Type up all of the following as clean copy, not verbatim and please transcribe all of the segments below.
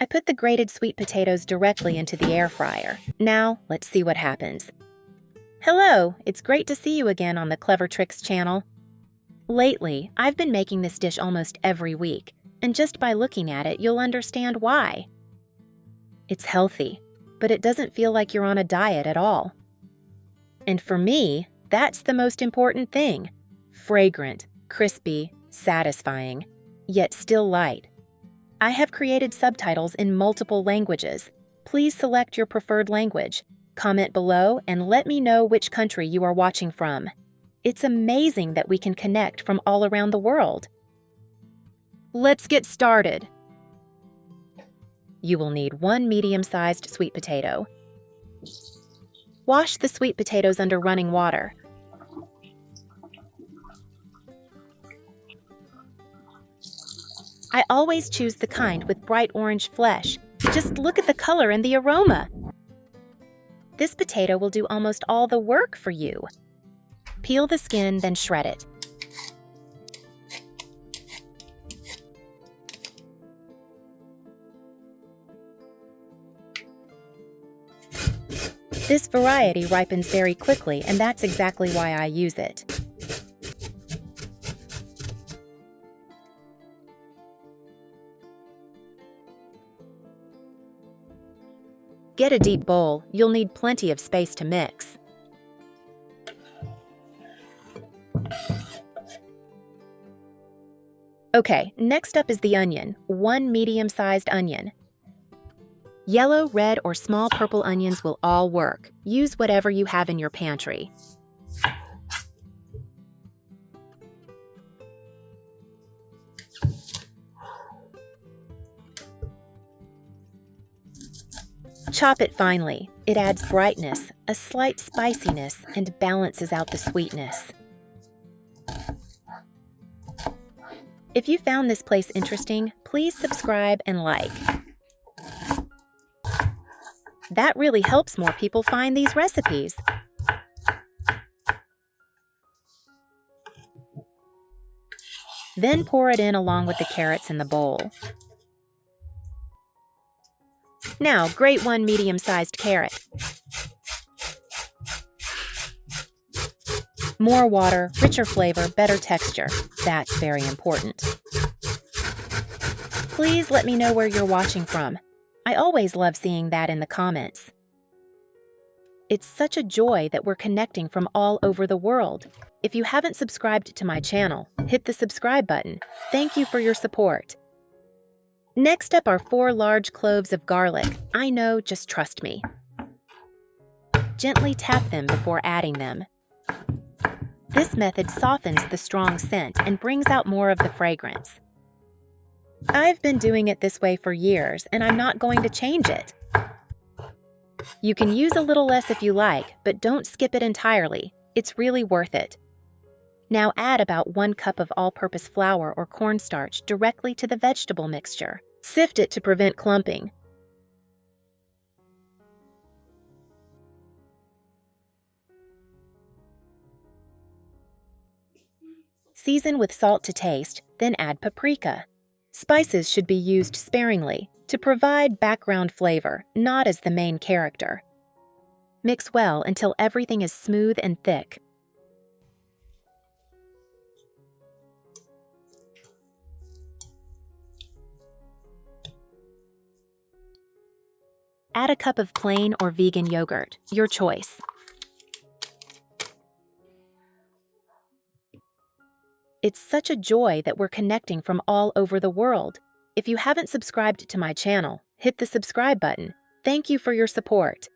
I put the grated sweet potatoes directly into the air fryer. Now, let's see what happens. Hello, it's great to see you again on the Clever Tricks channel. Lately, I've been making this dish almost every week, and just by looking at it, you'll understand why. It's healthy, but it doesn't feel like you're on a diet at all. And for me, that's the most important thing. Fragrant, crispy, satisfying, yet still light. I have created subtitles in multiple languages. Please select your preferred language. Comment below and let me know which country you are watching from. It's amazing that we can connect from all around the world. Let's get started. You will need 1 medium-sized sweet potato. Wash the sweet potatoes under running water. I always choose the kind with bright orange flesh. Just look at the color and the aroma. This potato will do almost all the work for you. Peel the skin, then shred it. This variety ripens very quickly, and that's exactly why I use it. Get a deep bowl. You'll need plenty of space to mix. Okay, next up is the onion, 1 medium-sized onion. Yellow, red, or small purple onions will all work. Use whatever you have in your pantry. Chop it finely. It adds brightness, a slight spiciness, and balances out the sweetness. If you found this place interesting, please subscribe and like. That really helps more people find these recipes. Then pour it in along with the carrots in the bowl. Now, grate 1 medium-sized carrot. More water, richer flavor, better texture. That's very important. Please let me know where you're watching from. I always love seeing that in the comments. It's such a joy that we're connecting from all over the world. If you haven't subscribed to my channel, hit the subscribe button. Thank you for your support. Next up are 4 large cloves of garlic. I know, just trust me. Gently tap them before adding them. This method softens the strong scent and brings out more of the fragrance. I've been doing it this way for years, and I'm not going to change it. You can use a little less if you like, but don't skip it entirely. It's really worth it. Now add about 1 cup of all-purpose flour or cornstarch directly to the vegetable mixture. Sift it to prevent clumping. Season with salt to taste, then add paprika. Spices should be used sparingly to provide background flavor, not as the main character. Mix well until everything is smooth and thick. Add a cup of plain or vegan yogurt, your choice. It's such a joy that we're connecting from all over the world. If you haven't subscribed to my channel, hit the subscribe button. Thank you for your support.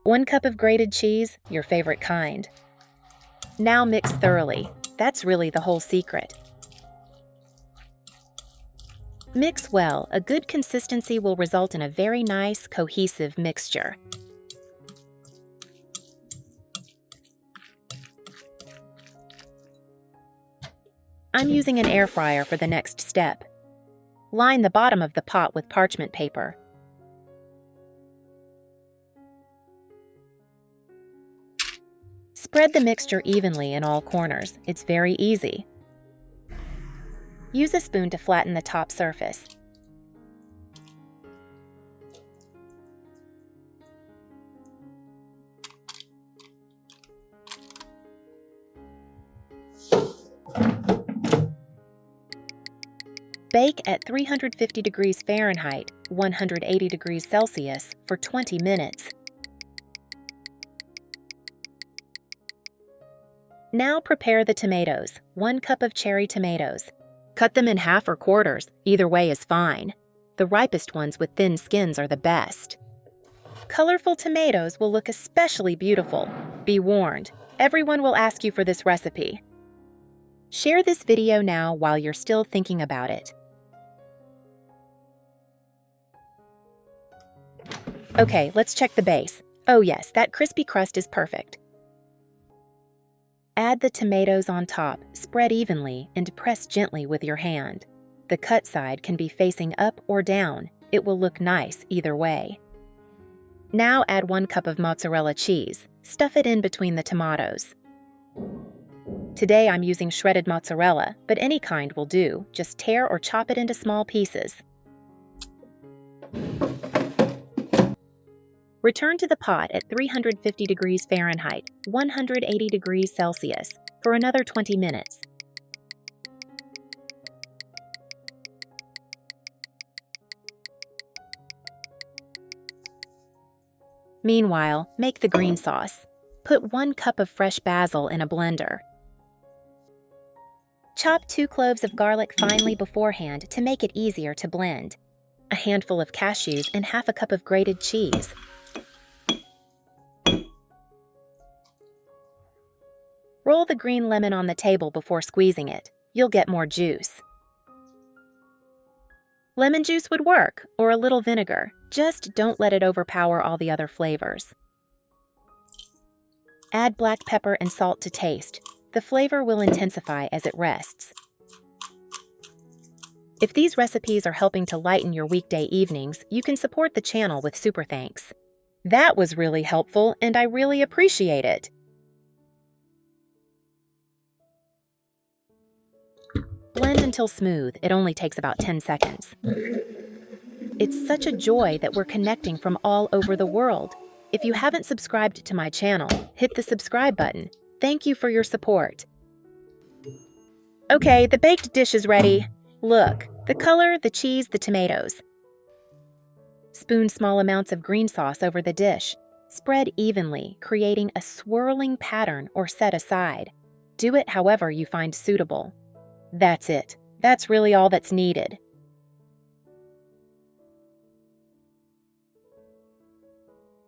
One cup of grated cheese, your favorite kind. Now mix thoroughly. That's really the whole secret. Mix well. A good consistency will result in a very nice, cohesive mixture. I'm using an air fryer for the next step. Line the bottom of the pot with parchment paper. Spread the mixture evenly in all corners. It's very easy. Use a spoon to flatten the top surface. Bake at 350 degrees Fahrenheit, 180 degrees Celsius for 20 minutes. Now prepare the tomatoes. 1 cup of cherry tomatoes. Cut them in half or quarters, either way is fine. The ripest ones with thin skins are the best. Colorful tomatoes will look especially beautiful. Be warned, everyone will ask you for this recipe. Share this video now while you're still thinking about it. Okay, let's check the base. Oh yes, that crispy crust is perfect. Add the tomatoes on top, spread evenly, and press gently with your hand. The cut side can be facing up or down. It will look nice either way. Now add 1 cup of mozzarella cheese. Stuff it in between the tomatoes. Today I'm using shredded mozzarella, but any kind will do. Just tear or chop it into small pieces. Return to the pot at 350 degrees Fahrenheit, 180 degrees Celsius, for another 20 minutes. Meanwhile, make the green sauce. Put 1 cup of fresh basil in a blender. Chop 2 cloves of garlic finely beforehand to make it easier to blend. A handful of cashews and half a cup of grated cheese. Roll the green lemon on the table before squeezing it. You'll get more juice. Lemon juice would work, or a little vinegar. Just don't let it overpower all the other flavors. Add black pepper and salt to taste. The flavor will intensify as it rests. If these recipes are helping to lighten your weekday evenings, you can support the channel with super thanks. That was really helpful, and I really appreciate it. Blend until smooth. It only takes about 10 seconds. It's such a joy that we're connecting from all over the world. If you haven't subscribed to my channel, hit the subscribe button. Thank you for your support. Okay, the baked dish is ready. Look, the color, the cheese, the tomatoes. Spoon small amounts of green sauce over the dish. Spread evenly, creating a swirling pattern or set aside. Do it however you find suitable. That's it. That's really all that's needed.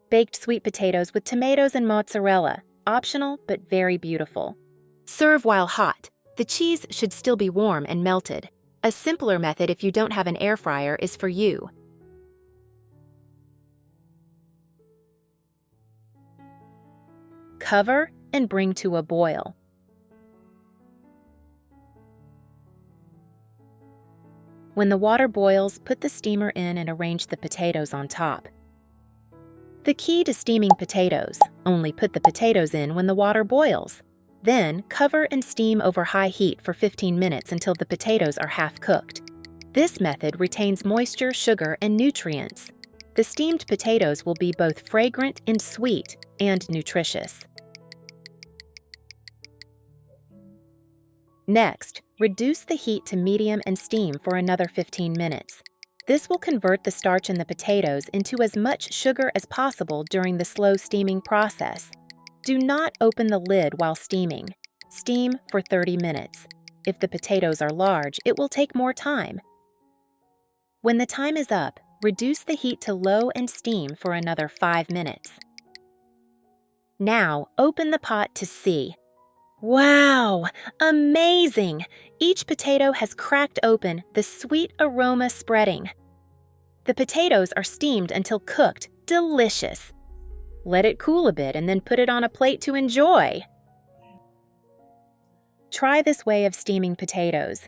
Baked sweet potatoes with tomatoes and mozzarella. Optional, but very beautiful. Serve while hot. The cheese should still be warm and melted. A simpler method if you don't have an air fryer is for you. Cover and bring to a boil. When the water boils, put the steamer in and arrange the potatoes on top. The key to steaming potatoes: only put the potatoes in when the water boils. Then, cover and steam over high heat for 15 minutes until the potatoes are half cooked. This method retains moisture, sugar, and nutrients. The steamed potatoes will be both fragrant and sweet, and nutritious. Next, reduce the heat to medium and steam for another 15 minutes. This will convert the starch in the potatoes into as much sugar as possible during the slow steaming process. Do not open the lid while steaming. Steam for 30 minutes. If the potatoes are large, it will take more time. When the time is up, reduce the heat to low and steam for another 5 minutes. Now, open the pot to see. Wow! Amazing! Each potato has cracked open, the sweet aroma spreading. The potatoes are steamed until cooked. Delicious! Let it cool a bit and then put it on a plate to enjoy. Try this way of steaming potatoes.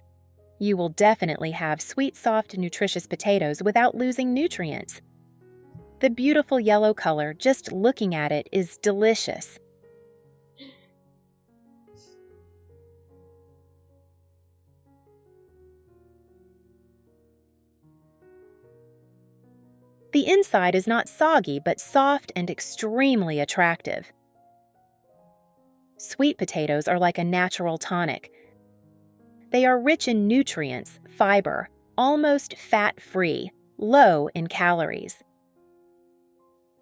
You will definitely have sweet, soft, nutritious potatoes without losing nutrients. The beautiful yellow color, just looking at it, is delicious. The inside is not soggy but soft and extremely attractive. Sweet potatoes are like a natural tonic. They are rich in nutrients, fiber, almost fat-free, low in calories.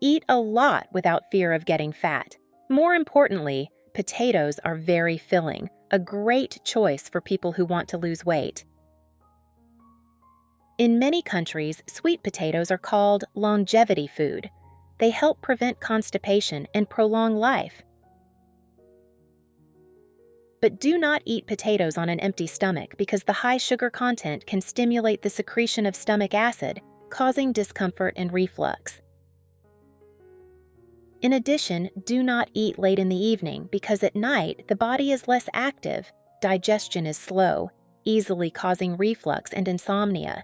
Eat a lot without fear of getting fat. More importantly, potatoes are very filling, a great choice for people who want to lose weight. In many countries, sweet potatoes are called longevity food. They help prevent constipation and prolong life. But do not eat potatoes on an empty stomach because the high sugar content can stimulate the secretion of stomach acid, causing discomfort and reflux. In addition, do not eat late in the evening because at night the body is less active, digestion is slow, easily causing reflux and insomnia.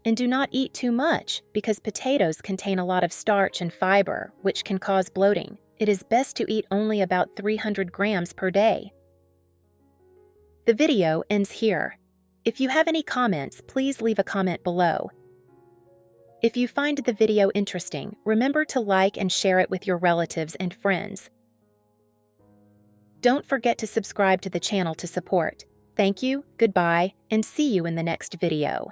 And do not eat too much because potatoes contain a lot of starch and fiber, which can cause bloating. It is best to eat only about 300 grams per day. The video ends here. If you have any comments, please leave a comment below. If you find the video interesting, remember to like and share it with your relatives and friends. Don't forget to subscribe to the channel to support. Thank you, goodbye, and see you in the next video.